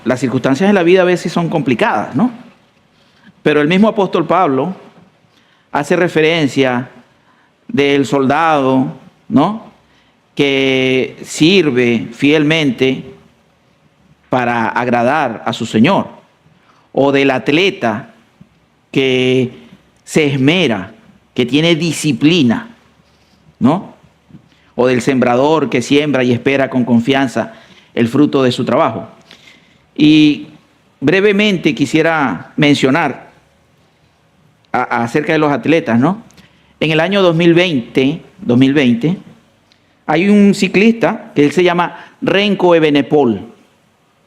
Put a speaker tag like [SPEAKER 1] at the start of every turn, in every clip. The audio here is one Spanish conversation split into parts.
[SPEAKER 1] las circunstancias de la vida a veces son complicadas, ¿no? Pero el mismo apóstol Pablo hace referencia del soldado, ¿no?, que sirve fielmente para agradar a su Señor, o del atleta que se esmera, que tiene disciplina, ¿no?, o del sembrador que siembra y espera con confianza el fruto de su trabajo. Y brevemente quisiera mencionar acerca de los atletas, ¿no? En el año 2020, hay un ciclista que él se llama Remco Evenepoel,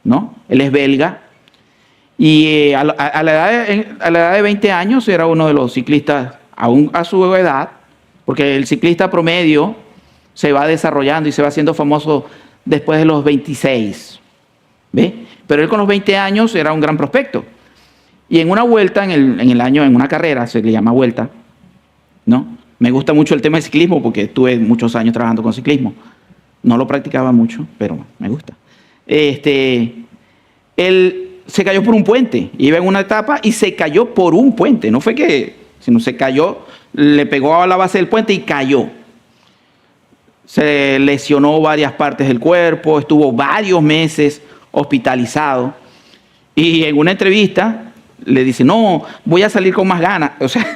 [SPEAKER 1] ¿no? Él es belga y a la edad de 20 años era uno de los ciclistas, aún a su edad, porque el ciclista promedio se va desarrollando y se va haciendo famoso después de los 26, ¿ve? Pero él con los 20 años era un gran prospecto. Y en una vuelta, en una carrera, se le llama vuelta, ¿no? Me gusta mucho el tema del ciclismo porque estuve muchos años trabajando con ciclismo. No lo practicaba mucho, pero me gusta. Él se cayó por un puente, iba en una etapa y se cayó por un puente. No fue que, sino se cayó, le pegó a la base del puente y cayó. Se lesionó varias partes del cuerpo, estuvo varios meses hospitalizado. Y en una entrevista le dice, no, voy a salir con más ganas. O sea,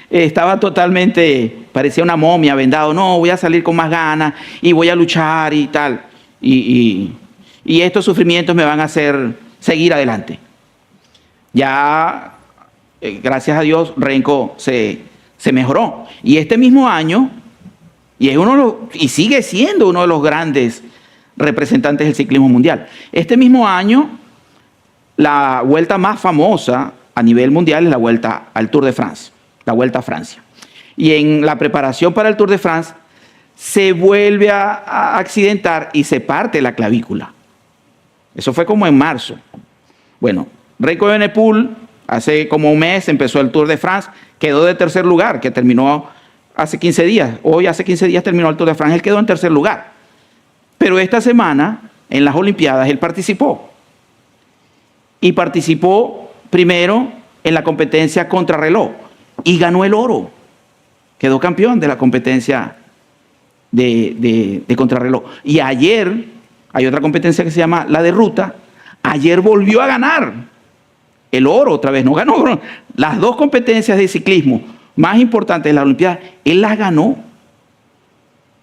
[SPEAKER 1] estaba totalmente, parecía una momia, vendado. No, voy a salir con más ganas y voy a luchar y tal. Y estos sufrimientos me van a hacer seguir adelante. Ya, gracias a Dios, Remco se mejoró. Y este mismo año, y sigue siendo uno de los grandes representantes del ciclismo mundial. Este mismo año, la vuelta más famosa a nivel mundial es la vuelta al Tour de France, la Vuelta a Francia. Y en la preparación para el Tour de France se vuelve a accidentar y se parte la clavícula. Eso fue como en marzo. Bueno, Remco Evenepoel hace como un mes empezó el Tour de France, quedó de tercer lugar, que terminó hace 15 días. Hoy hace 15 días terminó el Tour de France, él quedó en tercer lugar. Pero esta semana, en las Olimpiadas, él participó. Y participó primero en la competencia contrarreloj y ganó el oro. Quedó campeón de la competencia de contrarreloj. Y ayer hay otra competencia que se llama la de ruta. Ayer volvió a ganar el oro otra vez. No ganó las dos competencias de ciclismo más importantes de la Olimpiada. Él las ganó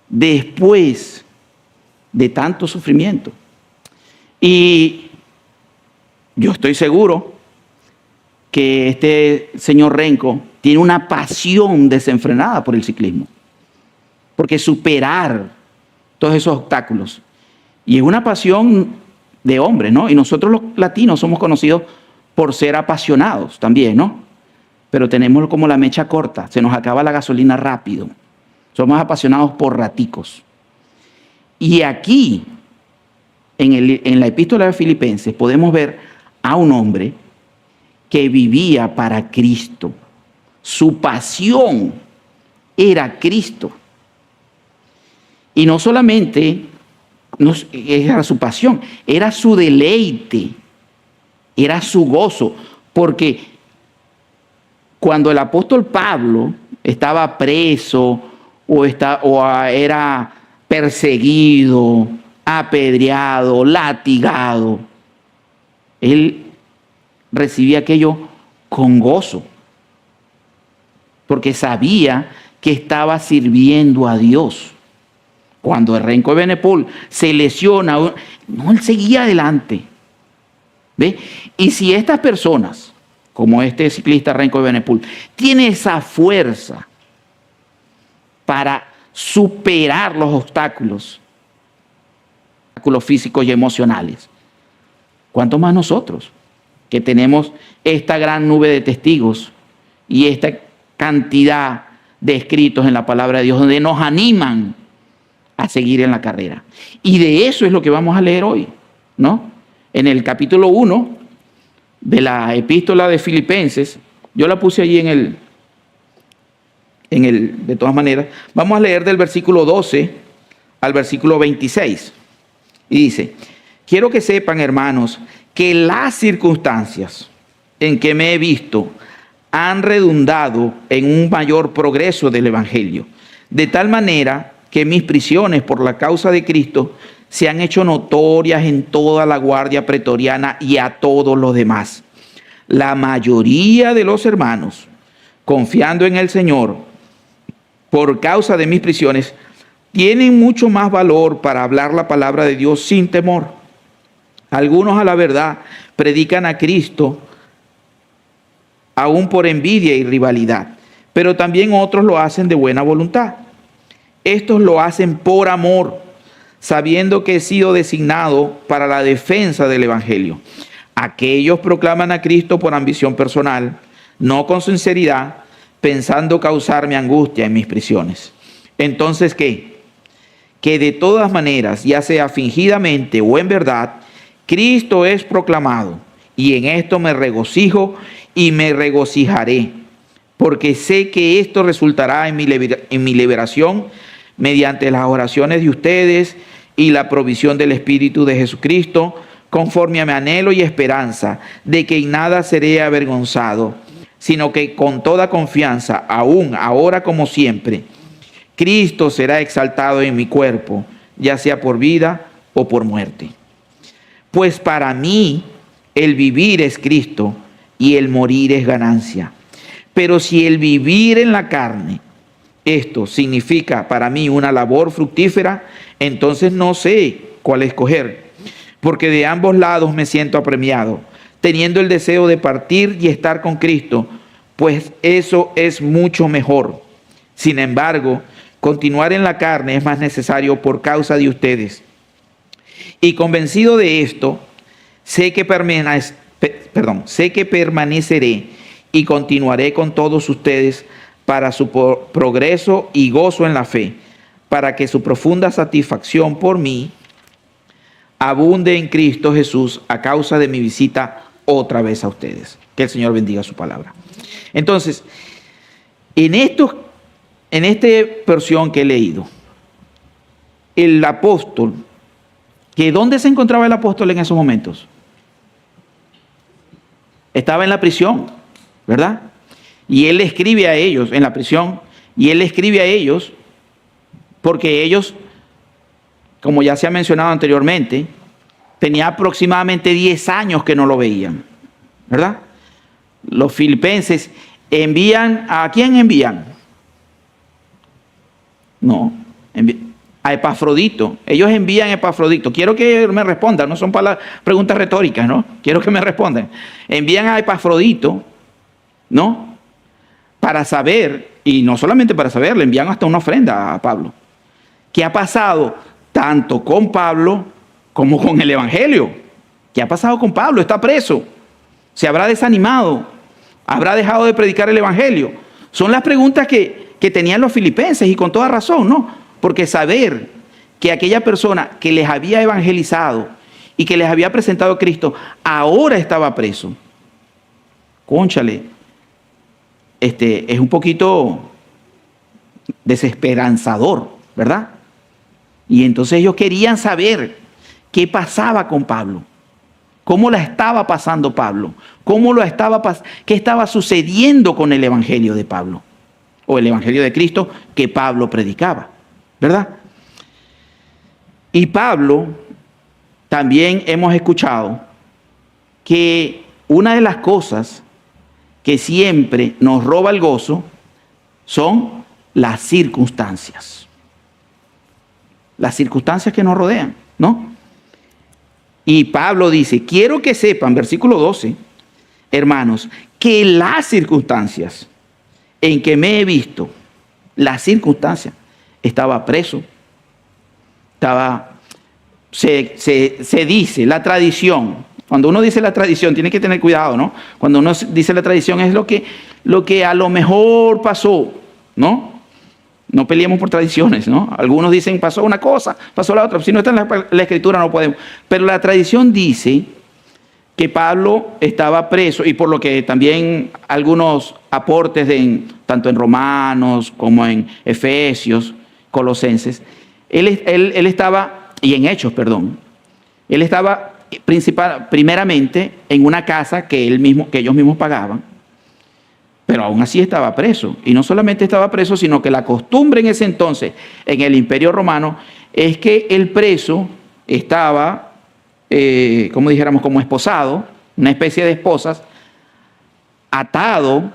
[SPEAKER 1] después de tanto sufrimiento. Y yo estoy seguro que este señor Remco tiene una pasión desenfrenada por el ciclismo. Porque superar todos esos obstáculos. Y es una pasión de hombre, ¿no? Y nosotros los latinos somos conocidos por ser apasionados también, ¿no? Pero tenemos como la mecha corta, se nos acaba la gasolina rápido. Somos apasionados por raticos. Y aquí, en la epístola de Filipenses, podemos ver a un hombre que vivía para Cristo. Su pasión era Cristo. Y no solamente era su pasión, era su deleite, era su gozo. Porque cuando el apóstol Pablo estaba preso o era perseguido, apedreado, latigado, él recibía aquello con gozo, porque sabía que estaba sirviendo a Dios. Cuando el Remco Evenepoel se lesiona, no, él seguía adelante. ¿Ve? Y si estas personas, como este ciclista Remco Evenepoel, tiene esa fuerza para superar los obstáculos físicos y emocionales, ¿cuánto más nosotros, que tenemos esta gran nube de testigos y esta cantidad de escritos en la palabra de Dios donde nos animan a seguir en la carrera? Y de eso es lo que vamos a leer hoy, ¿no? En el capítulo 1 de la epístola de Filipenses, yo la puse allí de todas maneras, vamos a leer del versículo 12 al versículo 26. Y dice: quiero que sepan, hermanos, que las circunstancias en que me he visto han redundado en un mayor progreso del Evangelio, de tal manera que mis prisiones por la causa de Cristo se han hecho notorias en toda la guardia pretoriana y a todos los demás. La mayoría de los hermanos, confiando en el Señor, por causa de mis prisiones, tienen mucho más valor para hablar la palabra de Dios sin temor. Algunos, a la verdad, predican a Cristo aún por envidia y rivalidad, pero también otros lo hacen de buena voluntad. Estos lo hacen por amor, sabiendo que he sido designado para la defensa del Evangelio. Aquellos proclaman a Cristo por ambición personal, no con sinceridad, pensando causarme angustia en mis prisiones. Entonces, ¿qué? Que de todas maneras, ya sea fingidamente o en verdad, Cristo es proclamado, y en esto me regocijo y me regocijaré, porque sé que esto resultará en mi liberación mediante las oraciones de ustedes y la provisión del Espíritu de Jesucristo, conforme a mi anhelo y esperanza de que en nada seré avergonzado, sino que con toda confianza, aún ahora como siempre, Cristo será exaltado en mi cuerpo, ya sea por vida o por muerte. Pues para mí el vivir es Cristo y el morir es ganancia. Pero si el vivir en la carne, esto significa para mí una labor fructífera, entonces no sé cuál escoger, porque de ambos lados me siento apremiado, teniendo el deseo de partir y estar con Cristo, pues eso es mucho mejor. Sin embargo, continuar en la carne es más necesario por causa de ustedes. Y convencido de esto, sé que permaneceré y continuaré con todos ustedes para su progreso y gozo en la fe, para que su profunda satisfacción por mí abunde en Cristo Jesús a causa de mi visita otra vez a ustedes. Que el Señor bendiga su palabra. Entonces, en esta porción que he leído, el apóstol, que ¿dónde se encontraba el apóstol en esos momentos? Estaba en la prisión, ¿verdad? Y él le escribe a ellos en la prisión, y él le escribe a ellos porque ellos, como ya se ha mencionado anteriormente, tenía aproximadamente 10 años que no lo veían, ¿verdad? Los filipenses envían, ¿a quién envían? No, a Epafrodito. Ellos envían a Epafrodito. Quiero que me respondan, no son preguntas retóricas, ¿no? Quiero que me respondan. Envían a Epafrodito, ¿no? Para saber, y no solamente para saber, le envían hasta una ofrenda a Pablo. ¿Qué ha pasado tanto con Pablo como con el Evangelio? ¿Qué ha pasado con Pablo? Está preso. ¿Se habrá desanimado? ¿Habrá dejado de predicar el Evangelio? Son las preguntas que tenían los filipenses, y con toda razón, ¿no? Porque saber que aquella persona que les había evangelizado y que les había presentado a Cristo ahora estaba preso, cónchale, es un poquito desesperanzador, ¿verdad? Y entonces ellos querían saber qué pasaba con Pablo, cómo la estaba pasando Pablo, qué estaba sucediendo con el evangelio de Pablo, o el evangelio de Cristo que Pablo predicaba, ¿verdad? Y Pablo, también hemos escuchado que una de las cosas que siempre nos roba el gozo son las circunstancias. Las circunstancias que nos rodean, ¿no? Y Pablo dice, quiero que sepan, versículo 12, hermanos, que las circunstancias en que me he visto, las circunstancias, estaba preso, se dice, la tradición. Cuando uno dice la tradición, tiene que tener cuidado, ¿no? Cuando uno dice la tradición es lo que a lo mejor pasó, ¿no? No peleemos por tradiciones, ¿no? Algunos dicen, pasó una cosa, pasó la otra. Si no está en la Escritura, no podemos. Pero la tradición dice que Pablo estaba preso, y por lo que también algunos aportes tanto en Romanos como en Efesios, Colosenses, él estaba, y en Hechos, perdón, él estaba primeramente en una casa que ellos mismos pagaban, pero aún así estaba preso. Y no solamente estaba preso, sino que la costumbre en ese entonces, en el Imperio Romano, es que el preso estaba, como dijéramos, como esposado, una especie de esposas, atado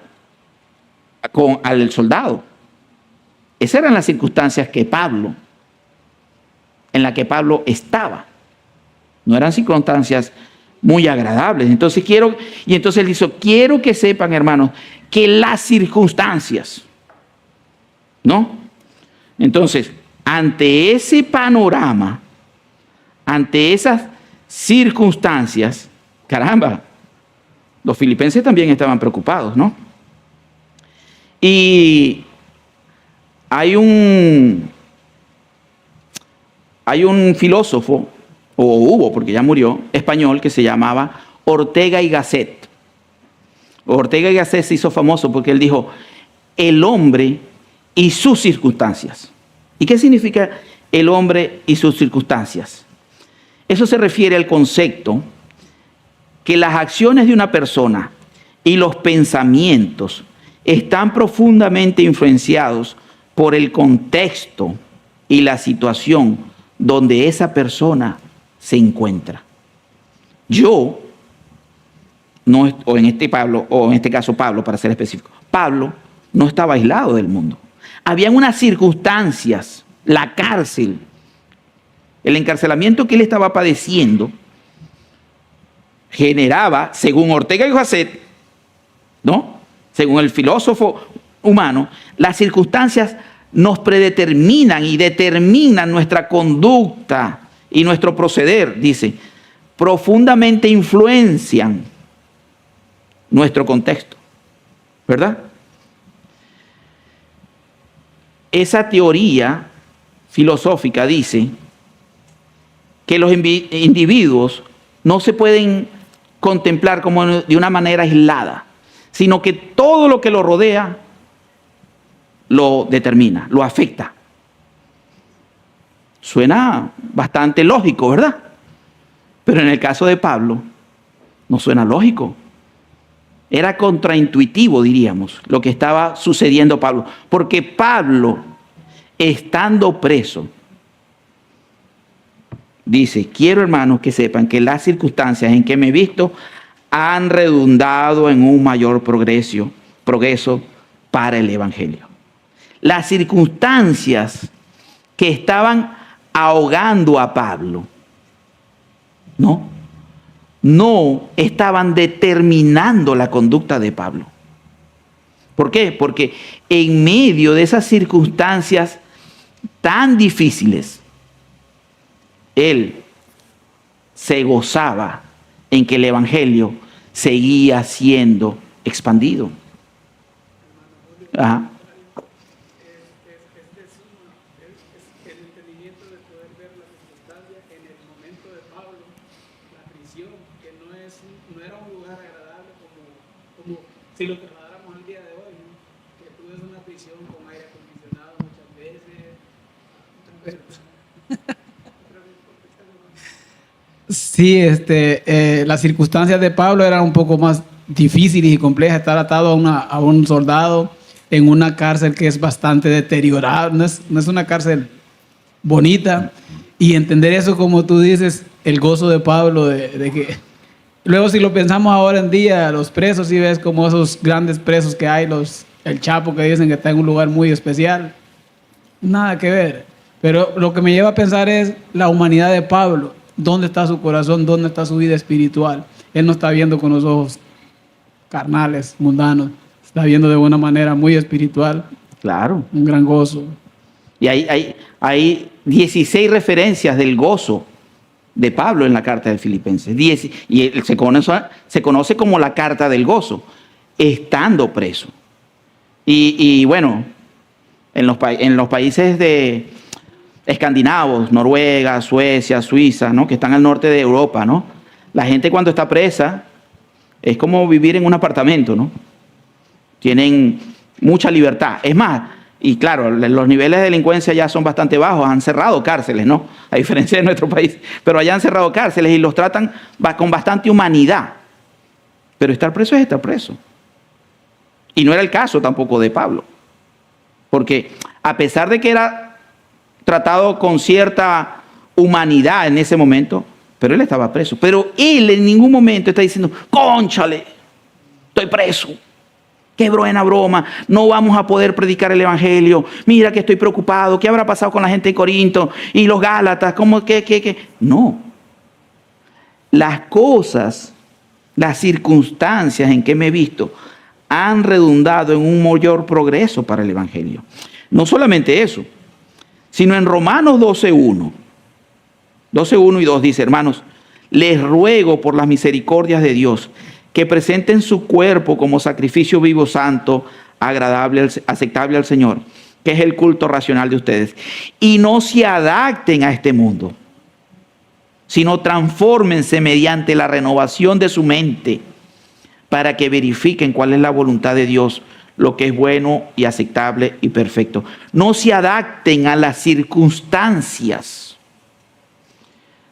[SPEAKER 1] al soldado. Esas eran las circunstancias en las que Pablo estaba. No eran circunstancias muy agradables. Entonces él dice, quiero que sepan, hermanos, que las circunstancias, ¿no? Entonces, ante ese panorama, ante esas circunstancias, caramba, los filipenses también estaban preocupados, ¿no? Y hay un filósofo, o hubo, porque ya murió, español, que se llamaba Ortega y Gasset. Ortega y Gasset se hizo famoso porque él dijo, el hombre y sus circunstancias. ¿Y qué significa el hombre y sus circunstancias? Eso se refiere al concepto que las acciones de una persona y los pensamientos están profundamente influenciados por el contexto y la situación donde esa persona se encuentra. O en este caso Pablo, para ser específico, Pablo no estaba aislado del mundo. Habían unas circunstancias, la cárcel, el encarcelamiento que él estaba padeciendo, generaba, según Ortega y Gasset, ¿no? Según el filósofo humano, las circunstancias nos predeterminan y determinan nuestra conducta y nuestro proceder, dice, profundamente influencian nuestro contexto, ¿verdad? Esa teoría filosófica dice que los individuos no se pueden contemplar como de una manera aislada, sino que todo lo que lo rodea lo determina, lo afecta. Suena bastante lógico, ¿verdad? Pero en el caso de Pablo, no suena lógico. Era contraintuitivo, diríamos, lo que estaba sucediendo a Pablo. Porque Pablo, estando preso, dice, quiero, hermanos, que sepan que las circunstancias en que me he visto han redundado en un mayor progreso para el Evangelio. Las circunstancias que estaban ahogando a Pablo, no estaban determinando la conducta de Pablo. ¿Por qué? Porque en medio de esas circunstancias tan difíciles, él se gozaba en que el Evangelio seguía siendo expandido. Ajá.
[SPEAKER 2] El entendimiento de poder ver la circunstancia en el momento de Pablo, la prisión, que no era un lugar agradable como si lo trasladáramos al día de hoy, ¿no? Que tú ves una prisión con aire acondicionado muchas veces. Sí, las circunstancias de Pablo eran un poco más difíciles y complejas. Estar atado a un soldado en una cárcel que es bastante deteriorada, no es una cárcel bonita. Y entender eso, como tú dices, el gozo de Pablo, de que luego, si lo pensamos ahora en día, los presos, si ves como esos grandes presos que hay, el Chapo, que dicen que está en un lugar muy especial, nada que ver. Pero lo que me lleva a pensar es la humanidad de Pablo. ¿Dónde está su corazón? ¿Dónde está su vida espiritual? Él no está viendo con los ojos carnales, mundanos. Está viendo de una manera muy espiritual.
[SPEAKER 1] Claro.
[SPEAKER 2] Un gran gozo.
[SPEAKER 1] Y hay 16 referencias del gozo de Pablo en la carta de Filipenses. Y se conoce como la carta del gozo, estando preso. Y bueno, en los países de escandinavos, Noruega, Suecia, Suiza, ¿no? Que están al norte de Europa, ¿no? La gente cuando está presa es como vivir en un apartamento, ¿no? Tienen mucha libertad. Es más, Y claro, los niveles de delincuencia ya son bastante bajos, han cerrado cárceles, ¿no? A diferencia de nuestro país. Pero allá han cerrado cárceles y los tratan con bastante humanidad. Pero estar preso es estar preso. Y no era el caso tampoco de Pablo. Porque a pesar de que era tratado con cierta humanidad en ese momento, pero él estaba preso. Pero él en ningún momento está diciendo, cónchale, estoy preso. Qué buena broma, no vamos a poder predicar el evangelio. Mira que estoy preocupado, ¿qué habrá pasado con la gente de Corinto y los Gálatas? ¿Cómo qué? No. Las cosas, las circunstancias en que me he visto han redundado en un mayor progreso para el evangelio. No solamente eso, sino en Romanos 12:1 y 2 dice, hermanos, les ruego por las misericordias de Dios que presenten su cuerpo como sacrificio vivo, santo, agradable, aceptable al Señor, que es el culto racional de ustedes. Y no se adapten a este mundo, sino transfórmense mediante la renovación de su mente para que verifiquen cuál es la voluntad de Dios, lo que es bueno y aceptable y perfecto. No se adapten a las circunstancias.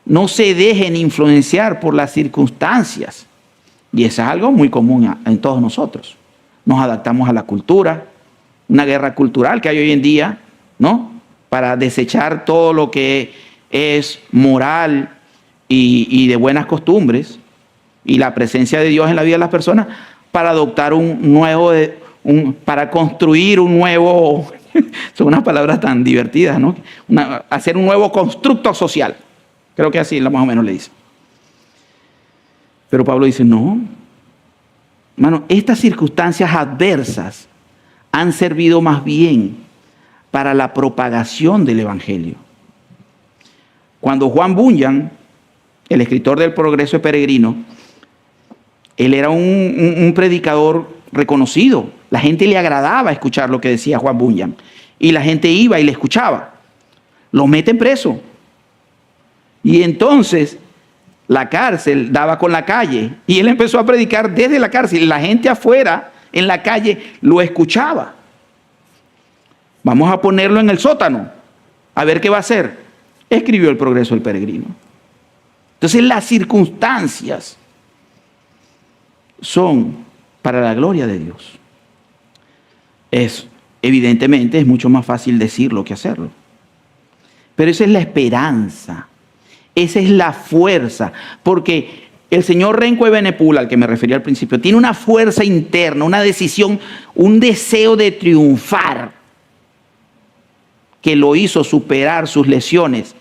[SPEAKER 1] No se dejen influenciar por las circunstancias. Y eso es algo muy común en todos nosotros. Nos adaptamos a la cultura, una guerra cultural que hay hoy en día, ¿no? Para desechar todo lo que es moral y de buenas costumbres y la presencia de Dios en la vida de las personas para adoptar para construir un nuevo, son unas palabras tan divertidas, ¿no? Hacer un nuevo constructo social. Creo que así más o menos le dice. Pero Pablo dice, no, hermano, estas circunstancias adversas han servido más bien para la propagación del evangelio. Cuando Juan Bunyan, el escritor del Progreso Peregrino, él era un predicador reconocido. La gente le agradaba escuchar lo que decía Juan Bunyan. Y la gente iba y le escuchaba. Lo meten preso. Y entonces la cárcel daba con la calle. Y él empezó a predicar desde la cárcel. Y la gente afuera, en la calle, lo escuchaba. Vamos a ponerlo en el sótano. A ver qué va a hacer. Escribió el Progreso del Peregrino. Entonces las circunstancias son para la gloria de Dios. Evidentemente es mucho más fácil decirlo que hacerlo. Pero esa es la esperanza. Esa es la fuerza. Porque el señor Renco Ebenepul, al que me refería al principio, tiene una fuerza interna, una decisión, un deseo de triunfar que lo hizo superar sus lesiones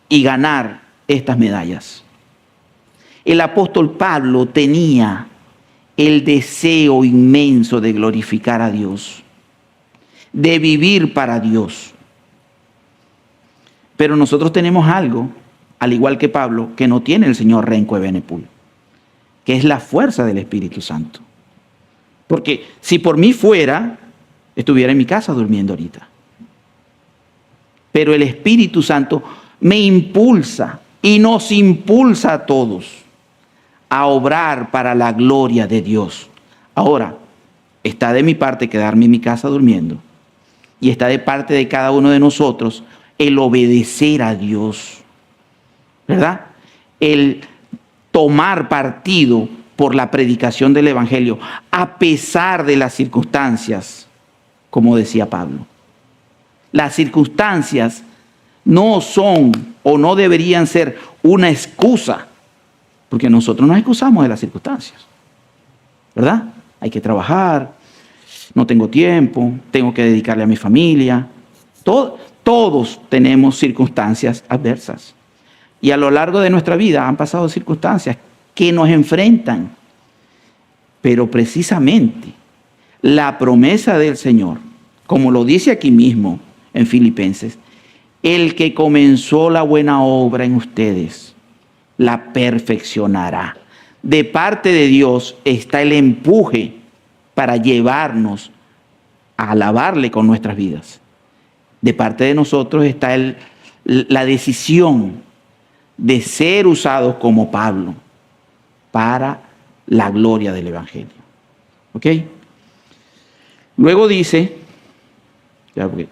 [SPEAKER 1] y ganar estas medallas. El apóstol Pablo tenía el deseo inmenso de glorificar a Dios, de vivir para Dios. Pero nosotros tenemos algo, al igual que Pablo, que no tiene el señor Renco Ebenepul, que es la fuerza del Espíritu Santo. Porque si por mí fuera, estuviera en mi casa durmiendo ahorita. Pero el Espíritu Santo me impulsa y nos impulsa a todos a obrar para la gloria de Dios. Ahora, está de mi parte quedarme en mi casa durmiendo y está de parte de cada uno de nosotros el obedecer a Dios, ¿verdad? El tomar partido por la predicación del Evangelio a pesar de las circunstancias, como decía Pablo. Las circunstancias no son o no deberían ser una excusa, porque nosotros nos excusamos de las circunstancias, ¿verdad? Hay que trabajar, no tengo tiempo, tengo que dedicarle a mi familia. Todos tenemos circunstancias adversas. Y a lo largo de nuestra vida han pasado circunstancias que nos enfrentan. Pero precisamente la promesa del Señor, como lo dice aquí mismo en Filipenses, el que comenzó la buena obra en ustedes, la perfeccionará. De parte de Dios está el empuje para llevarnos a alabarle con nuestras vidas. De parte de nosotros está la decisión de ser usados como Pablo para la gloria del Evangelio. ¿Ok? Luego dice, Ya, porque...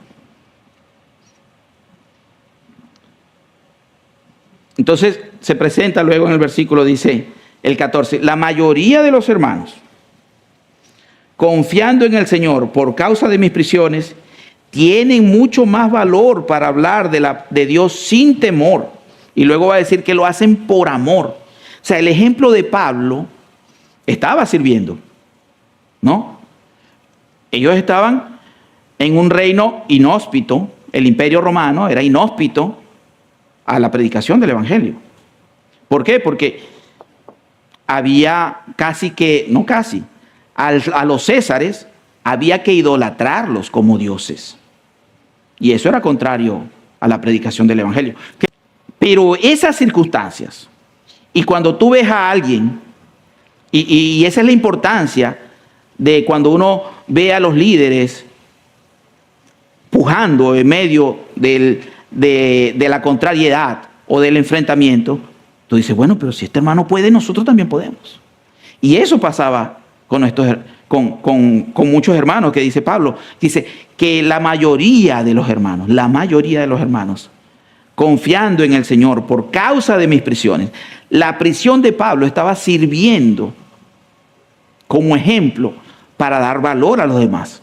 [SPEAKER 1] Entonces se presenta luego en el versículo, dice el 14, la mayoría de los hermanos, confiando en el Señor por causa de mis prisiones, tienen mucho más valor para hablar de Dios sin temor. Y luego va a decir que lo hacen por amor. O sea, el ejemplo de Pablo estaba sirviendo, ¿no? Ellos estaban en un reino inhóspito, el imperio romano era inhóspito a la predicación del evangelio. ¿Por qué? Porque había a los césares había que idolatrarlos como dioses. Y eso era contrario a la predicación del evangelio. Pero esas circunstancias, y cuando tú ves a alguien, y esa es la importancia de cuando uno ve a los líderes pujando en medio de la contrariedad o del enfrentamiento, tú dices, bueno, pero si este hermano puede, nosotros también podemos. Y eso pasaba con muchos hermanos, que dice Pablo. Dice que la mayoría de los hermanos, confiando en el Señor por causa de mis prisiones. La prisión de Pablo estaba sirviendo como ejemplo para dar valor a los demás.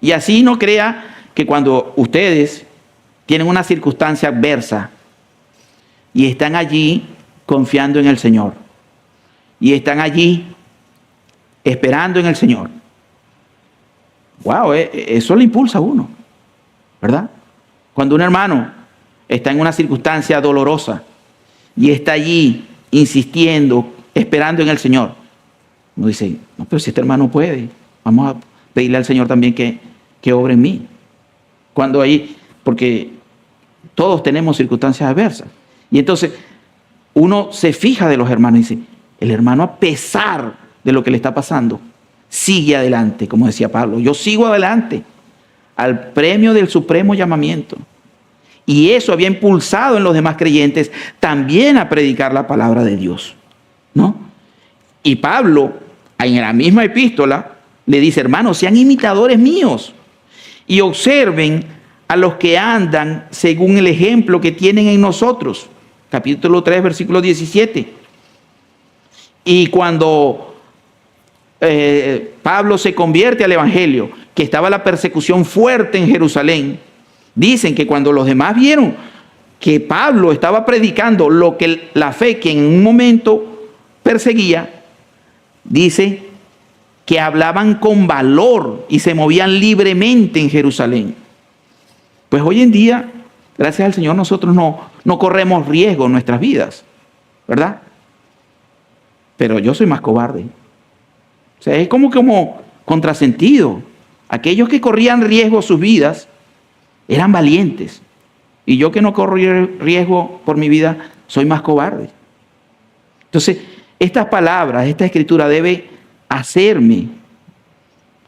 [SPEAKER 1] Y así no crea que cuando ustedes tienen una circunstancia adversa y están allí confiando en el Señor y están allí esperando en el Señor, wow, eso le impulsa a uno, ¿verdad? Cuando un hermano está en una circunstancia dolorosa y está allí insistiendo, esperando en el Señor, uno dice, no, pero si este hermano puede, vamos a pedirle al Señor también que obre en mí. Cuando ahí, porque todos tenemos circunstancias adversas. Y entonces uno se fija de los hermanos y dice, el hermano, a pesar de lo que le está pasando, sigue adelante, como decía Pablo. Yo sigo adelante al premio del supremo llamamiento. Y eso había impulsado en los demás creyentes también a predicar la palabra de Dios, ¿no? Y Pablo, en la misma epístola, le dice, hermanos, sean imitadores míos y observen a los que andan según el ejemplo que tienen en nosotros. Capítulo 3, versículo 17. Y cuando Pablo se convierte al evangelio, que estaba la persecución fuerte en Jerusalén, dicen que cuando los demás vieron que Pablo estaba predicando la fe que en un momento perseguía, dice que hablaban con valor y se movían libremente en Jerusalén. Pues hoy en día, gracias al Señor, nosotros no corremos riesgo en nuestras vidas, ¿verdad? Pero yo soy más cobarde. O sea, es como contrasentido. Aquellos que corrían riesgo sus vidas eran valientes. Y yo que no corro riesgo por mi vida, soy más cobarde. Entonces, estas palabras, esta escritura debe hacerme,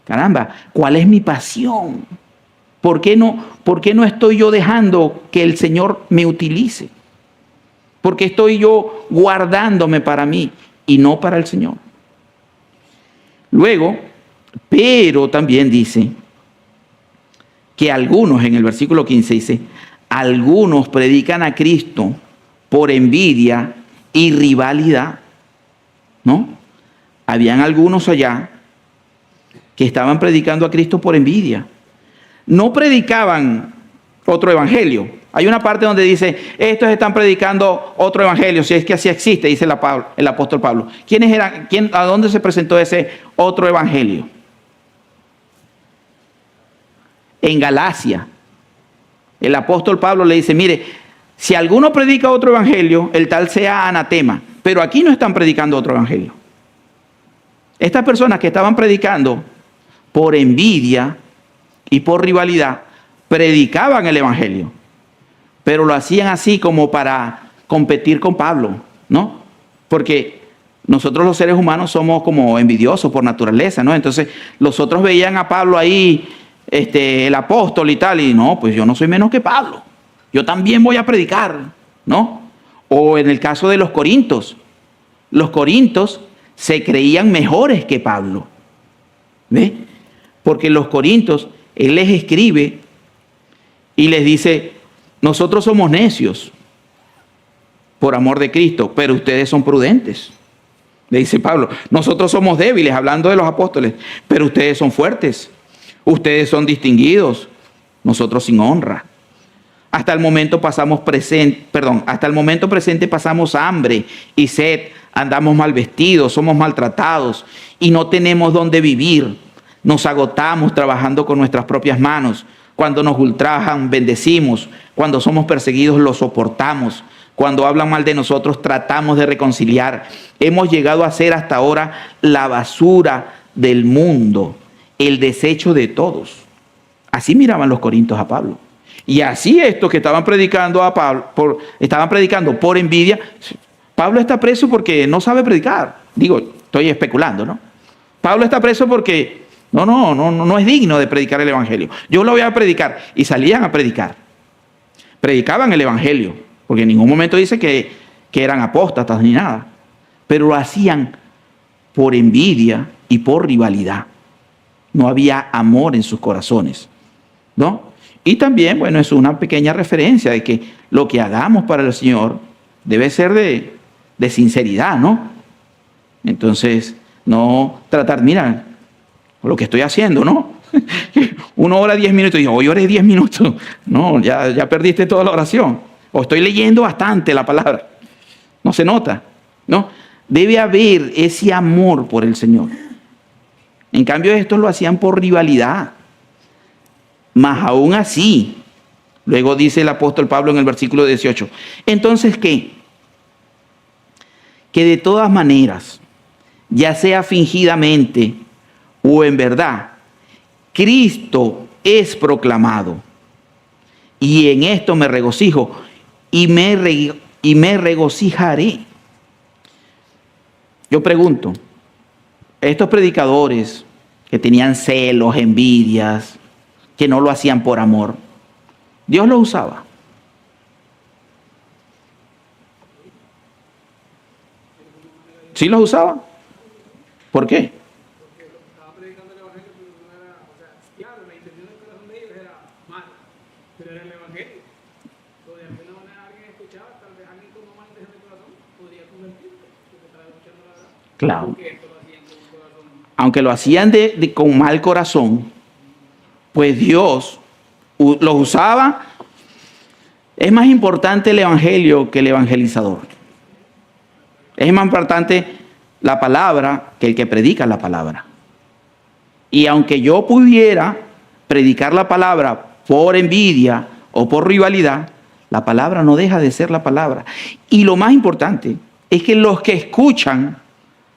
[SPEAKER 1] caramba, ¿cuál es mi pasión? ¿Por qué no estoy yo dejando que el Señor me utilice? ¿Por qué estoy yo guardándome para mí y no para el Señor? Luego, pero también dice que algunos, en el versículo 15 dice, algunos predican a Cristo por envidia y rivalidad, ¿no? Habían algunos allá que estaban predicando a Cristo por envidia. No predicaban otro evangelio. Hay una parte donde dice, estos están predicando otro evangelio, si es que así existe, dice el apóstol Pablo. ¿Quiénes eran? ¿A dónde se presentó ese otro evangelio? En Galacia. El apóstol Pablo le dice, mire, si alguno predica otro evangelio, el tal sea anatema. Pero aquí no están predicando otro evangelio. Estas personas que estaban predicando por envidia y por rivalidad, predicaban el evangelio, pero lo hacían así como para competir con Pablo, ¿no? Porque nosotros los seres humanos somos como envidiosos por naturaleza, ¿no? Entonces los otros veían a Pablo ahí, el apóstol y tal, y no, pues yo no soy menos que Pablo, yo también voy a predicar, ¿no? O en el caso de los corintios se creían mejores que Pablo, ¿ve? Porque los corintios, él les escribe y les dice, nosotros somos necios por amor de Cristo, pero ustedes son prudentes. Le dice Pablo, nosotros somos débiles, hablando de los apóstoles, pero ustedes son fuertes, ustedes son distinguidos, nosotros sin honra. Hasta el momento presente pasamos hambre y sed, andamos mal vestidos, somos maltratados y no tenemos dónde vivir. Nos agotamos trabajando con nuestras propias manos. Cuando nos ultrajan, bendecimos. Cuando somos perseguidos, los soportamos. Cuando hablan mal de nosotros, tratamos de reconciliar. Hemos llegado a ser hasta ahora la basura del mundo, el desecho de todos. Así miraban los corintios a Pablo. Y así estos que estaban predicando a Pablo, estaban predicando por envidia. Pablo está preso porque no sabe predicar. Digo, estoy especulando, ¿no? Pablo está preso porque no es digno de predicar el evangelio. Yo lo voy a predicar. Y salían a predicar. Predicaban el evangelio, porque en ningún momento dice que eran apóstatas ni nada. Pero lo hacían por envidia y por rivalidad. No había amor en sus corazones, ¿no? Y también, bueno, es una pequeña referencia de que lo que hagamos para el Señor debe ser de sinceridad, ¿no? Entonces, no tratar, mira, lo que estoy haciendo, ¿no? 1 hora 10 minutos, y yo, hoy oré 10 minutos. No, ya perdiste toda la oración. O estoy leyendo bastante la palabra. No se nota, ¿no? Debe haber ese amor por el Señor. En cambio, estos lo hacían por rivalidad. Mas aún así, luego dice el apóstol Pablo en el versículo 18, entonces, ¿qué? Que de todas maneras, ya sea fingidamente o en verdad, Cristo es proclamado. Y en esto me regocijo y me regocijaré. Yo pregunto, estos predicadores que tenían celos, envidias, que no lo hacían por amor, ¿Dios lo usaba? ¿Sí los usaba? ¿Por qué?
[SPEAKER 2] Porque lo que estaba predicando el evangelio no era, claro, la intención del corazón de ellos era mala, pero era el evangelio. O de alguna manera alguien escuchaba, tal vez alguien con una mala intención del corazón podría convertirse, porque estaba escuchando la verdad.
[SPEAKER 1] Claro.
[SPEAKER 2] Porque esto lo hacían con un corazón. Aunque
[SPEAKER 1] lo hacían con mal corazón, pues Dios los usaba. Es más importante el evangelio que el evangelizador. Es más importante la palabra que el que predica la palabra. Y aunque yo pudiera predicar la palabra por envidia o por rivalidad, la palabra no deja de ser la palabra. Y lo más importante es que los que escuchan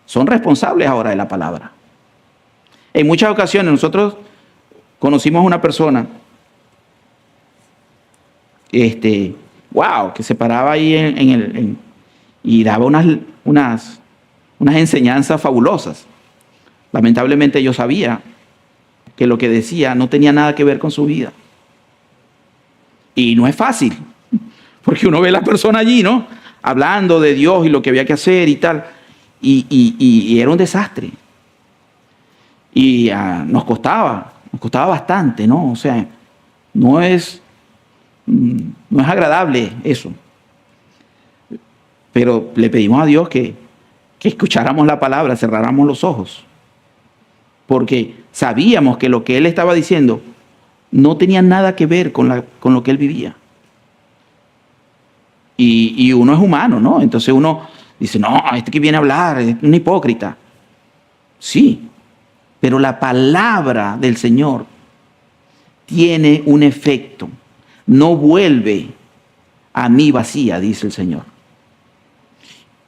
[SPEAKER 1] son responsables ahora de la palabra. En muchas ocasiones nosotros conocimos a una persona, que se paraba ahí y daba unas enseñanzas fabulosas. Lamentablemente yo sabía que lo que decía no tenía nada que ver con su vida. Y no es fácil, porque uno ve a la persona allí, ¿no? Hablando de Dios y lo que había que hacer y tal. Y era un desastre. Y nos costaba bastante, ¿no? O sea, no es agradable eso. Pero le pedimos a Dios que escucháramos la palabra, cerráramos los ojos. Porque sabíamos que lo que él estaba diciendo no tenía nada que ver con lo que él vivía. Y uno es humano, ¿no? Entonces uno dice, no, este que viene a hablar es un hipócrita. Sí, pero la palabra del Señor tiene un efecto. No vuelve a mí vacía, dice el Señor.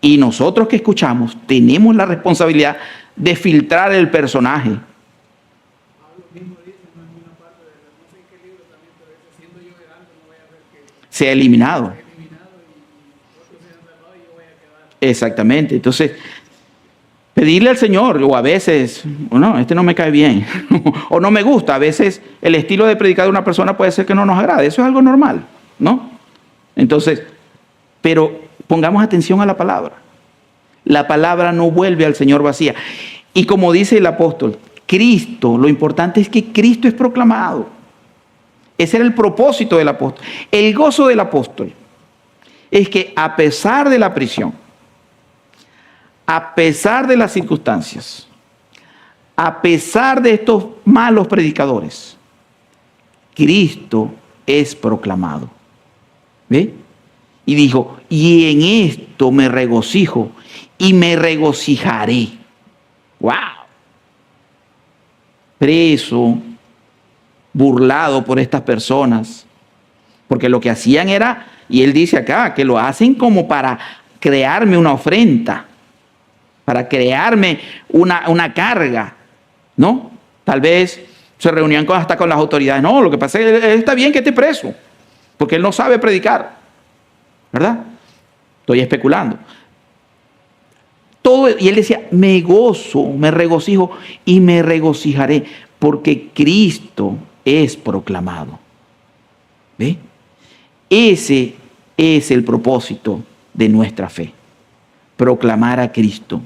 [SPEAKER 1] Y nosotros que escuchamos tenemos la responsabilidad de filtrar el personaje.
[SPEAKER 2] Pablo mismo dice, no en una parte de no sé en qué libro también, pero dice, siendo yo de algo, no voy a ver que
[SPEAKER 1] sea eliminado.
[SPEAKER 2] y otros sean salvados y yo voy a quedar.
[SPEAKER 1] Exactamente. Entonces, pedirle al Señor, o a veces, no, este no me cae bien, o no me gusta. A veces el estilo de predicar de una persona puede ser que no nos agrade. Eso es algo normal, ¿no? Entonces, pero pongamos atención a la palabra. La palabra no vuelve al Señor vacía. Y como dice el apóstol, Cristo, lo importante es que Cristo es proclamado. Ese era el propósito del apóstol. El gozo del apóstol es que a pesar de la prisión, a pesar de las circunstancias, a pesar de estos malos predicadores, Cristo es proclamado. ¿Ve? Y dijo, y en esto me regocijo y me regocijaré. ¡Wow! Preso, burlado por estas personas, porque lo que hacían era, y él dice acá, que lo hacen como para crearme una ofrenda, para crearme una carga, ¿no? Tal vez se reunían hasta con las autoridades. No, lo que pasa es que él está bien que esté preso, porque él no sabe predicar, ¿verdad? Estoy especulando. Todo, y él decía, me gozo, me regocijo y me regocijaré, porque Cristo es proclamado. ¿Ve? Ese es el propósito de nuestra fe, proclamar a Cristo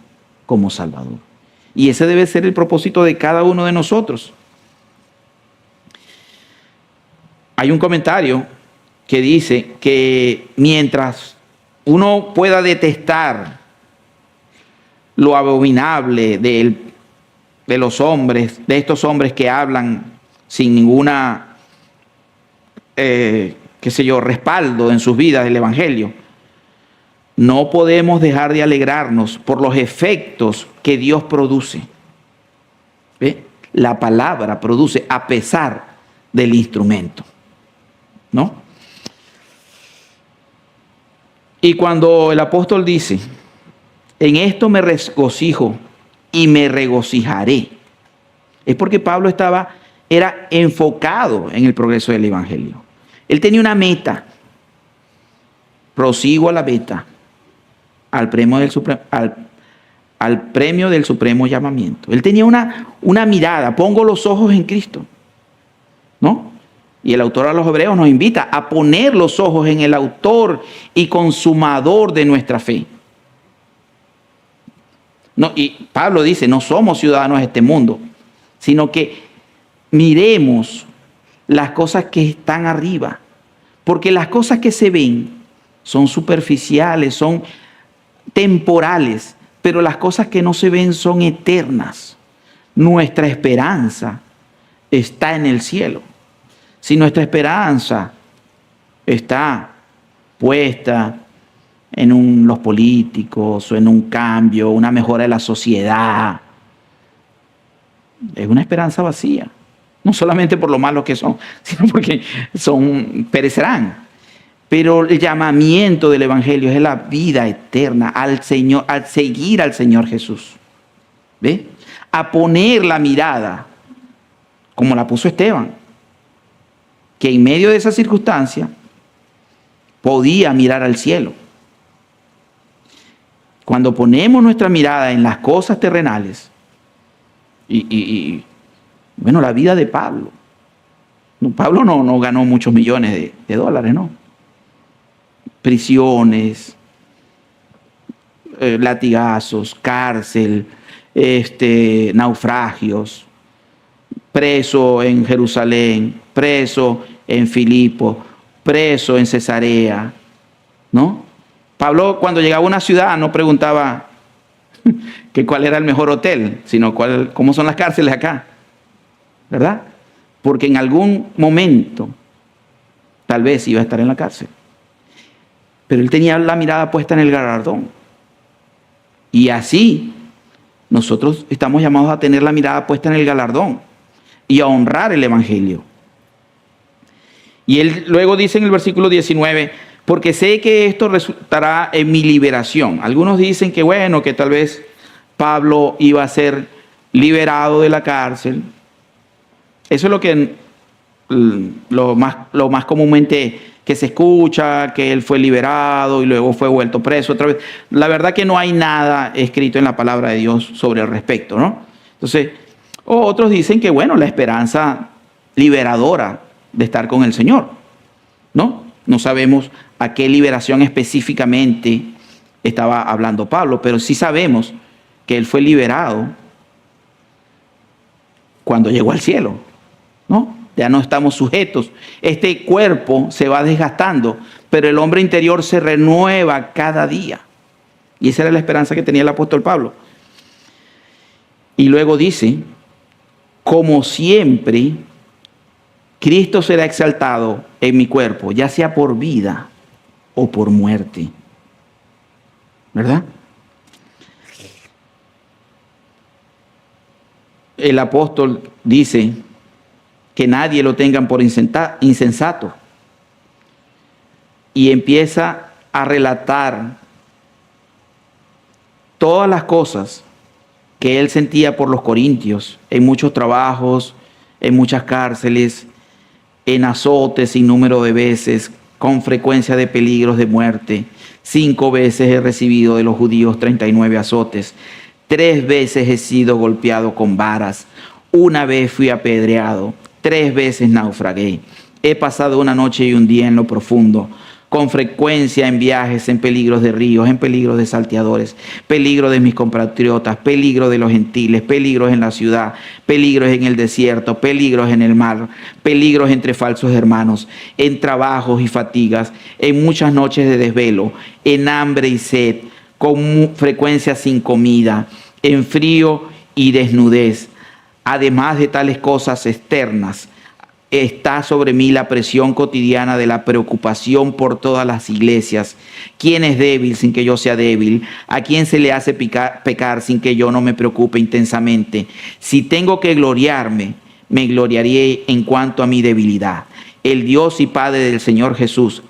[SPEAKER 1] como Salvador. Y ese debe ser el propósito de cada uno de nosotros. Hay un comentario que dice que mientras uno pueda detestar lo abominable de los hombres, de estos hombres que hablan sin ninguna, respaldo en sus vidas del Evangelio, no podemos dejar de alegrarnos por los efectos que Dios produce. ¿Ve? La palabra produce a pesar del instrumento, ¿no? Y cuando el apóstol dice, en esto me regocijo y me regocijaré, es porque Pablo era enfocado en el progreso del Evangelio. Él tenía una meta. Prosigo a la meta, al premio del supremo llamamiento. Él tenía una mirada, pongo los ojos en Cristo, ¿no? Y el autor a los Hebreos nos invita a poner los ojos en el autor y consumador de nuestra fe. No, y Pablo dice, no somos ciudadanos de este mundo, sino que miremos las cosas que están arriba, porque las cosas que se ven son superficiales, son temporales, pero las cosas que no se ven son eternas. Nuestra esperanza está en el cielo. Si nuestra esperanza está puesta en los políticos o en un cambio, una mejora de la sociedad, es una esperanza vacía. No solamente por lo malos que son, sino porque perecerán. Pero el llamamiento del Evangelio es la vida eterna al Señor, al seguir al Señor Jesús. ¿Ve? A poner la mirada, como la puso Esteban, que en medio de esa circunstancia podía mirar al cielo. Cuando ponemos nuestra mirada en las cosas terrenales, bueno, la vida de Pablo. Pablo no ganó muchos millones de dólares, ¿no? Prisiones, latigazos, cárcel, naufragios, preso en Jerusalén, preso en Filipo, preso en Cesarea, ¿no? Pablo, cuando llegaba a una ciudad, no preguntaba que cuál era el mejor hotel, sino cómo son las cárceles acá, ¿verdad? Porque en algún momento tal vez iba a estar en la cárcel. Pero él tenía la mirada puesta en el galardón. Y así nosotros estamos llamados a tener la mirada puesta en el galardón y a honrar el Evangelio. Y él luego dice en el versículo 19, porque sé que esto resultará en mi liberación. Algunos dicen que bueno, que tal vez Pablo iba a ser liberado de la cárcel. Eso es lo más comúnmente que se escucha, que él fue liberado y luego fue vuelto preso otra vez. La verdad que no hay nada escrito en la palabra de Dios sobre el respecto, ¿no? Entonces, otros dicen que bueno, la esperanza liberadora de estar con el Señor, ¿no? No sabemos a qué liberación específicamente estaba hablando Pablo, pero sí sabemos que él fue liberado cuando llegó al cielo, ¿no? ya no estamos sujetos. Este cuerpo se va desgastando, pero el hombre interior se renueva cada día. Y esa era la esperanza que tenía el apóstol Pablo. Y luego dice, como siempre, Cristo será exaltado en mi cuerpo, ya sea por vida o por muerte. ¿Verdad? El apóstol dice que nadie lo tengan por insensato. Y empieza a relatar todas las cosas que él sentía por los corintios, en muchos trabajos, en muchas cárceles, en azotes sin número de veces, con frecuencia de peligros de muerte. 5 veces he recibido de los judíos 39 azotes. 3 veces he sido golpeado con varas. 1 vez fui apedreado. 3 veces naufragué. He pasado una noche y un día en lo profundo, con frecuencia en viajes, en peligros de ríos, en peligros de salteadores, peligro de mis compatriotas, peligro de los gentiles, peligros en la ciudad, peligros en el desierto, peligros en el mar, peligros entre falsos hermanos, en trabajos y fatigas, en muchas noches de desvelo, en hambre y sed, con frecuencia sin comida, en frío y desnudez. Además de tales cosas externas, está sobre mí la presión cotidiana de la preocupación por todas las iglesias. ¿Quién es débil sin que yo sea débil? ¿A quién se le hace pecar sin que yo no me preocupe intensamente? Si tengo que gloriarme, me gloriaré en cuanto a mi debilidad. El Dios y Padre del Señor Jesús,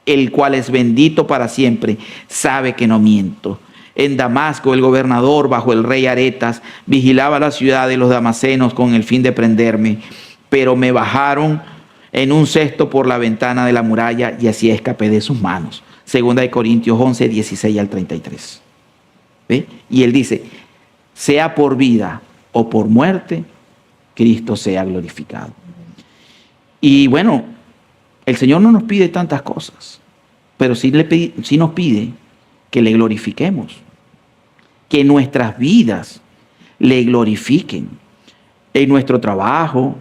[SPEAKER 1] el cual es bendito para siempre, sabe que no miento. En Damasco, el gobernador, bajo el rey Aretas, vigilaba la ciudad de los damasenos con el fin de prenderme. Pero me bajaron en un cesto por la ventana de la muralla y así escapé de sus manos. Segunda de Corintios 11, 16 al 33. ¿Ve? Y él dice, sea por vida o por muerte, Cristo sea glorificado. Y bueno, el Señor no nos pide tantas cosas, pero sí nos pide que le glorifiquemos, que nuestras vidas le glorifiquen en nuestro trabajo,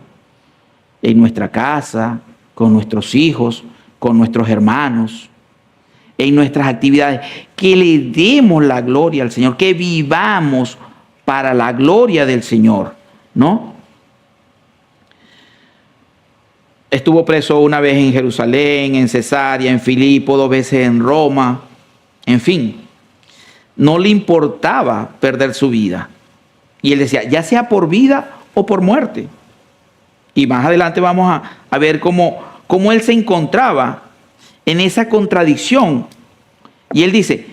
[SPEAKER 1] en nuestra casa, con nuestros hijos, con nuestros hermanos, en nuestras actividades, que le demos la gloria al Señor, que vivamos para la gloria del Señor, ¿no? Estuvo preso una vez en Jerusalén, en Cesarea, en Filipo, 2 veces en Roma, en fin, no le importaba perder su vida. Y él decía, ya sea por vida o por muerte. Y más adelante vamos a ver cómo él se encontraba en esa contradicción. Y él dice,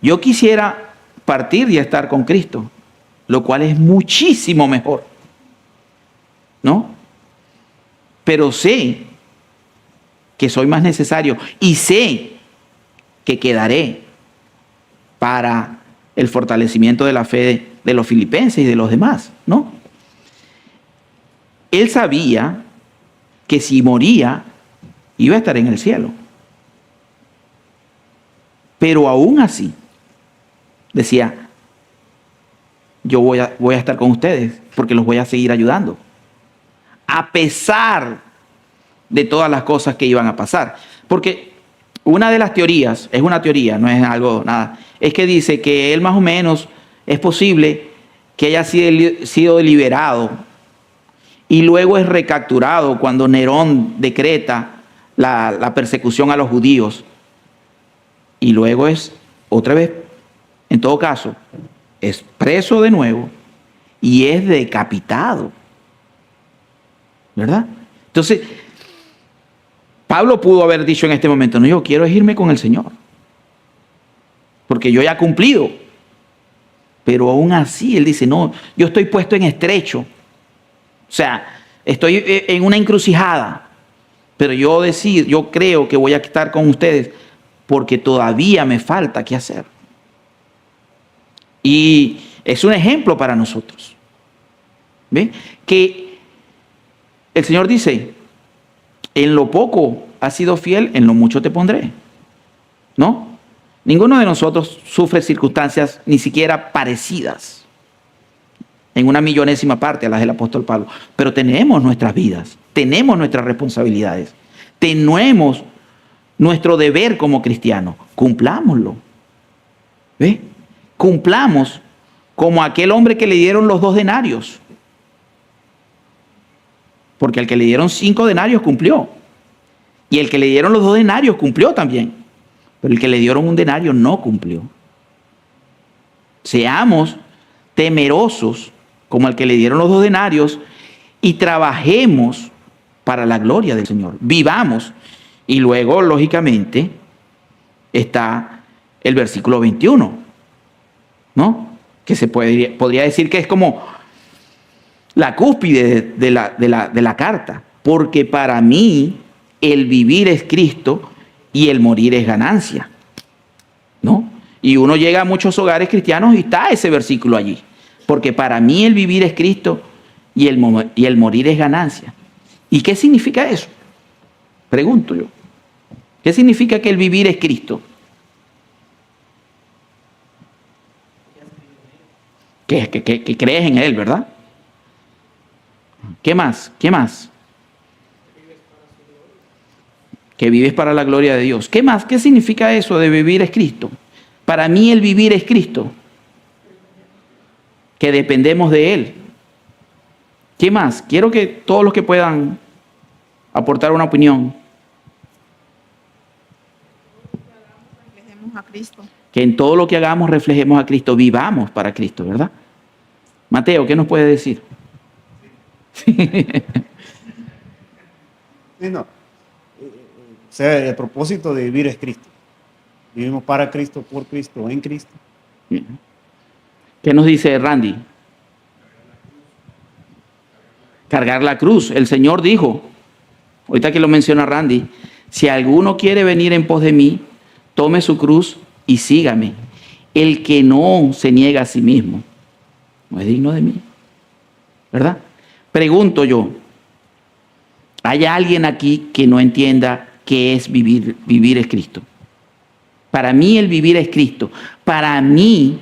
[SPEAKER 1] yo quisiera partir y estar con Cristo, lo cual es muchísimo mejor, ¿no? Pero sé que soy más necesario y sé que quedaré para el fortalecimiento de la fe de los filipenses y de los demás, ¿no? Él sabía que si moría, iba a estar en el cielo. Pero aún así, decía, yo voy a estar con ustedes porque los voy a seguir ayudando. A pesar de todas las cosas que iban a pasar. Porque una de las teorías, es una teoría, no es algo, nada, es que dice que él más o menos es posible que haya sido liberado y luego es recapturado cuando Nerón decreta la persecución a los judíos. Y luego es, otra vez, en todo caso, es preso de nuevo y es decapitado. ¿Verdad? Entonces, Pablo pudo haber dicho en este momento, no, yo quiero irme con el Señor, porque yo ya he cumplido. Pero aún así, él dice, no, yo estoy puesto en estrecho. O sea, estoy en una encrucijada, pero yo creo que voy a estar con ustedes porque todavía me falta qué hacer. Y es un ejemplo para nosotros. ¿Ve? Que el Señor dice, en lo poco has sido fiel, en lo mucho te pondré. ¿No? Ninguno de nosotros sufre circunstancias ni siquiera parecidas en una millonésima parte a las del apóstol Pablo, pero tenemos nuestras vidas. tenemos nuestras responsabilidades, tenemos nuestro deber como cristianos, cumplámoslo. ¿Ve? Cumplamos como aquel hombre que le dieron los 2 denarios. Porque al que le dieron 5 denarios cumplió. Y el que le dieron los 2 denarios cumplió también. Pero el que le dieron 1 denario no cumplió. Seamos temerosos como al que le dieron los 2 denarios y trabajemos para la gloria del Señor. Vivamos. Y luego, lógicamente, está el versículo 21, ¿no? Que se podría decir que es como la cúspide de la carta. Porque para mí el vivir es Cristo y el morir es ganancia, ¿no? Y uno llega a muchos hogares cristianos y está ese versículo allí. Porque para mí el vivir es Cristo y el morir es ganancia. ¿Y qué significa eso? Pregunto yo. ¿Qué significa que el vivir es Cristo? Que crees en Él, ¿verdad? ¿Qué más? ¿Qué más? Que vives para la gloria de Dios. ¿Qué más? ¿Qué significa eso de vivir es Cristo? Para mí el vivir es Cristo. Que dependemos de Él. ¿Qué más? Quiero que todos los que puedan aportar una opinión.
[SPEAKER 3] Reflejemos a Cristo.
[SPEAKER 1] Que en todo lo que hagamos reflejemos a Cristo, vivamos para Cristo, ¿verdad? Mateo, ¿qué nos puede decir?
[SPEAKER 4] Sí, no. O sea, el propósito de vivir es Cristo. Vivimos para Cristo, por Cristo, en Cristo.
[SPEAKER 1] Bien. ¿Qué nos dice Randy? Cargar la cruz. El Señor dijo, ahorita que lo menciona Randy, si alguno quiere venir en pos de mí, tome su cruz y sígame. El que no se niega a sí mismo no es digno de mí, ¿verdad? Pregunto yo, ¿hay alguien aquí que no entienda qué es vivir? Vivir es Cristo. Para mí el vivir es Cristo. Para mí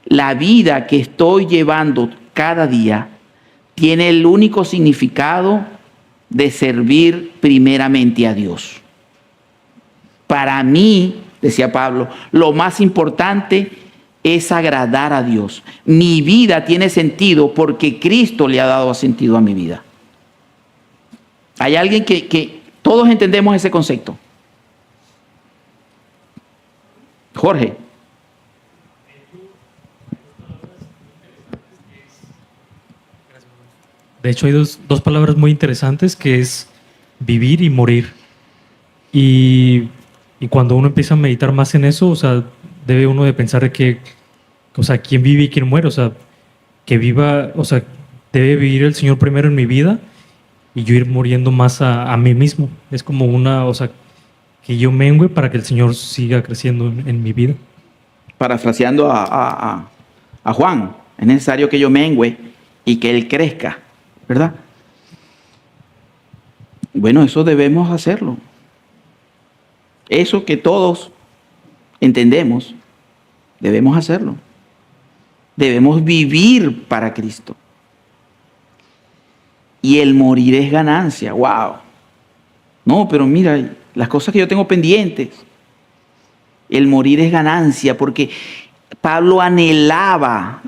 [SPEAKER 1] la vida que estoy llevando cada día tiene el único significado de servir primeramente a Dios. Para mí, decía Pablo, lo más importante es agradar a Dios. Mi vida tiene sentido porque Cristo le ha dado sentido a mi vida. ¿Hay alguien que todos entendemos ese concepto? Jorge.
[SPEAKER 5] De hecho, hay dos palabras muy interesantes que es vivir y morir. Y cuando uno empieza a meditar más en eso, o sea, debe uno de pensar de que, o sea, quién vive y quién muere. O sea, que viva, o sea, debe vivir el Señor primero en mi vida y yo ir muriendo más a mí mismo. Es como una, o sea, que yo mengüe para que el Señor siga creciendo en mi vida.
[SPEAKER 1] Parafraseando a Juan, es necesario que yo mengüe y que Él crezca, ¿verdad? Bueno, eso debemos hacerlo. Eso que todos entendemos, debemos hacerlo. Debemos vivir para Cristo. Y el morir es ganancia. ¡Wow! No, pero mira, las cosas que yo tengo pendientes. El morir es ganancia porque Pablo anhelaba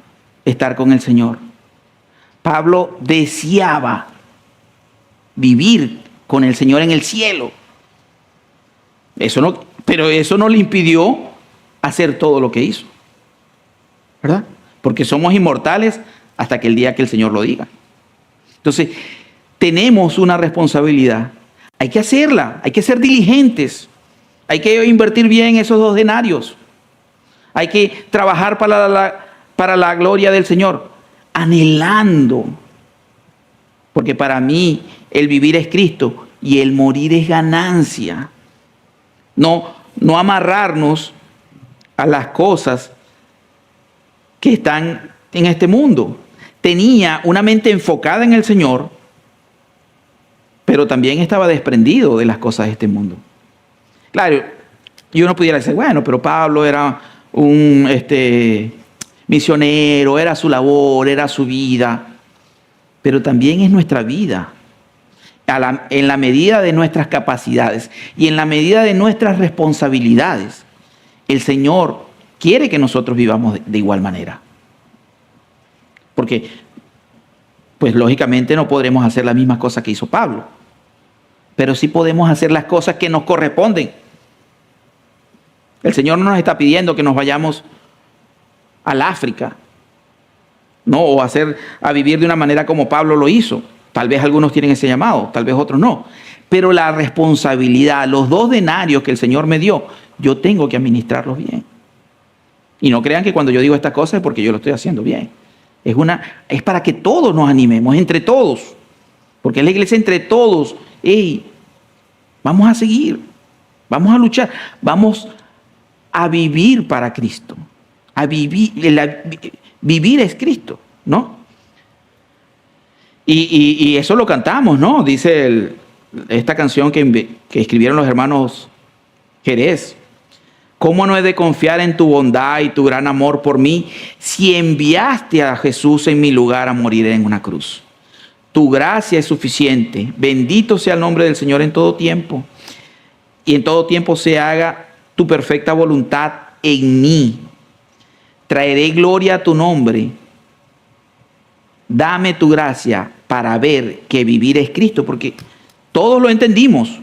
[SPEAKER 1] estar con el Señor. Pablo deseaba vivir con el Señor en el cielo. Pero eso no le impidió hacer todo lo que hizo, ¿verdad? Porque somos inmortales hasta que el día que el Señor lo diga. Entonces, tenemos una responsabilidad. Hay que hacerla, hay que ser diligentes. Hay que invertir bien esos 2 denarios. Hay que trabajar para la gloria del Señor, anhelando. Porque para mí el vivir es Cristo y el morir es ganancia. No amarrarnos a las cosas que están en este mundo. Tenía una mente enfocada en el Señor, pero también estaba desprendido de las cosas de este mundo. Claro, y uno pudiera decir, bueno, pero Pablo era un misionero, era su labor, era su vida, pero también es nuestra vida. en la medida de nuestras capacidades y en la medida de nuestras responsabilidades, el Señor quiere que nosotros vivamos de igual manera. Porque, pues lógicamente no podremos hacer las mismas cosas que hizo Pablo, pero sí podemos hacer las cosas que nos corresponden. El Señor no nos está pidiendo que nos vayamos al África, ¿no? O a vivir de una manera como Pablo lo hizo. Tal vez algunos tienen ese llamado, tal vez otros no. Pero la responsabilidad, los 2 denarios que el Señor me dio, yo tengo que administrarlos bien. Y no crean que cuando yo digo estas cosas es porque yo lo estoy haciendo bien. Es para que todos nos animemos, entre todos. Porque es la iglesia entre todos. Hey, vamos a seguir, vamos a luchar, vamos a vivir para Cristo. A vivir, vivir es Cristo, ¿no? Y eso lo cantamos, ¿no? Dice esta canción que escribieron los hermanos Jerez. ¿Cómo no he de confiar en tu bondad y tu gran amor por mí si enviaste a Jesús en mi lugar a morir en una cruz? Tu gracia es suficiente. Bendito sea el nombre del Señor en todo tiempo. Y en todo tiempo se haga tu perfecta voluntad en mí. Traeré gloria a tu nombre. Dame tu gracia para ver que vivir es Cristo, porque todos lo entendimos,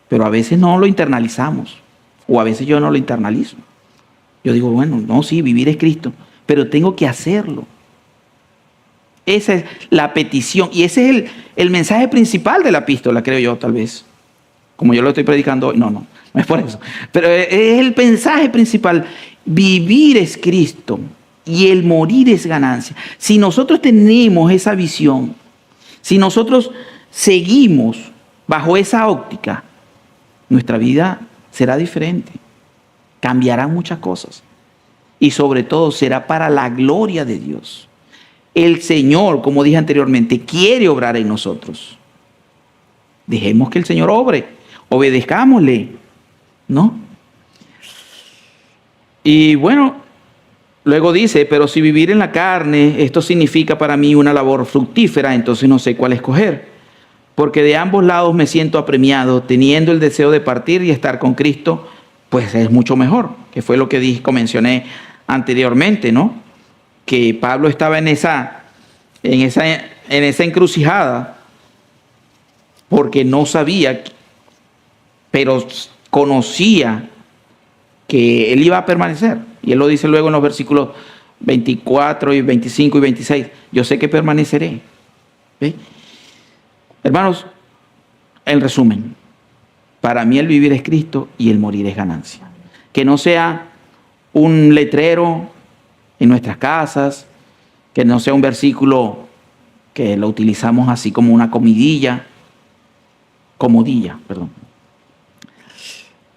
[SPEAKER 1] pero a veces no lo internalizamos, o a veces yo no lo internalizo. Yo digo, bueno, no, sí, vivir es Cristo, pero tengo que hacerlo. Esa es la petición, y ese es el mensaje principal de la epístola, creo yo, tal vez. Como yo lo estoy predicando hoy, no es por eso. Pero es el mensaje principal. Vivir es Cristo y el morir es ganancia. Si nosotros tenemos esa visión, si nosotros seguimos bajo esa óptica, nuestra vida será diferente. Cambiarán muchas cosas. Y sobre todo será para la gloria de Dios. El Señor, como dije anteriormente, quiere obrar en nosotros. Dejemos que el Señor obre. Obedezcámosle, ¿no? Y bueno, luego dice, pero si vivir en la carne, esto significa para mí una labor fructífera, entonces no sé cuál escoger. Porque de ambos lados me siento apremiado, teniendo el deseo de partir y estar con Cristo, pues es mucho mejor, que fue lo que mencioné anteriormente, ¿no? Que Pablo estaba en esa encrucijada, porque no sabía, pero conocía que él iba a permanecer. Y él lo dice luego en los versículos 24 y 25 y 26. Yo sé que permaneceré. ¿Ve? Hermanos, en resumen, para mí el vivir es Cristo y el morir es ganancia. Que no sea un letrero en nuestras casas, que no sea un versículo que lo utilizamos así como una comodilla,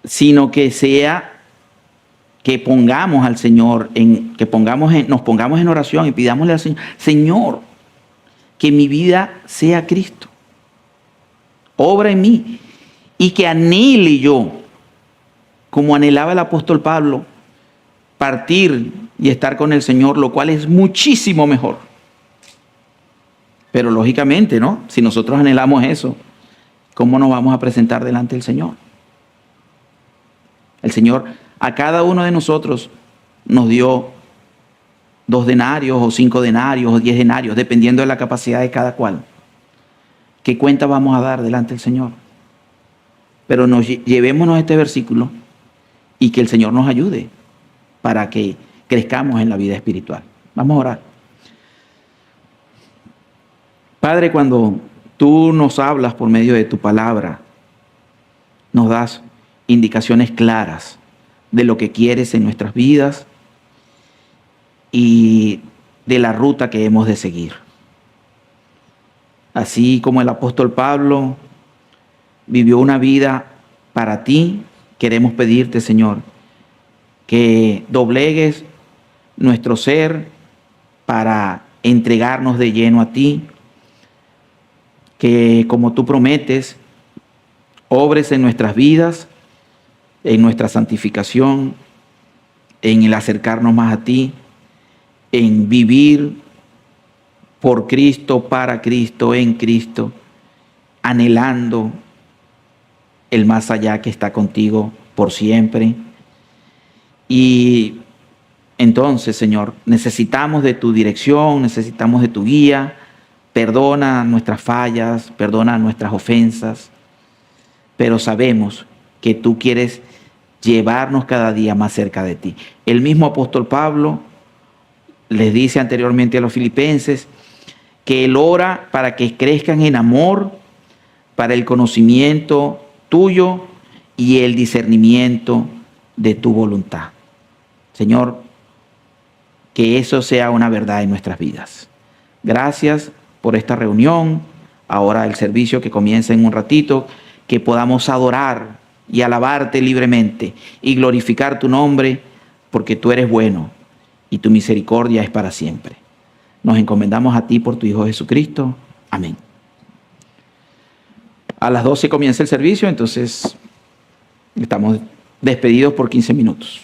[SPEAKER 1] sino que sea que pongamos al Señor, nos pongamos en oración y pidámosle al Señor, Señor, que mi vida sea Cristo, obra en mí, y que anhele yo, como anhelaba el apóstol Pablo, partir y estar con el Señor, lo cual es muchísimo mejor. Pero lógicamente, ¿no? Si nosotros anhelamos eso, ¿cómo nos vamos a presentar delante del Señor? El Señor a cada uno de nosotros nos dio 2 denarios o 5 denarios o 10 denarios, dependiendo de la capacidad de cada cual. ¿Qué cuenta vamos a dar delante del Señor? Pero llevémonos este versículo y que el Señor nos ayude para que crezcamos en la vida espiritual. Vamos a orar. Padre, cuando tú nos hablas por medio de tu palabra, nos das indicaciones claras de lo que quieres en nuestras vidas y de la ruta que hemos de seguir. Así como el apóstol Pablo vivió una vida para ti, queremos pedirte, Señor, que doblegues nuestro ser para entregarnos de lleno a ti, que como tú prometes, obres en nuestras vidas, en nuestra santificación, en el acercarnos más a ti, en vivir por Cristo, para Cristo, en Cristo, anhelando el más allá que está contigo por siempre. Y entonces, Señor, necesitamos de tu dirección, necesitamos de tu guía. Perdona nuestras fallas, perdona nuestras ofensas, pero sabemos que tú quieres llevarnos cada día más cerca de ti. El mismo apóstol Pablo les dice anteriormente a los filipenses que él ora para que crezcan en amor, para el conocimiento tuyo y el discernimiento de tu voluntad. Señor, que eso sea una verdad en nuestras vidas. Gracias por esta reunión. Ahora el servicio que comienza en un ratito, que podamos adorar y alabarte libremente y glorificar tu nombre, porque tú eres bueno y tu misericordia es para siempre. Nos encomendamos a ti por tu Hijo Jesucristo. Amén. A las 12 comienza el servicio, entonces estamos despedidos por 15 minutos.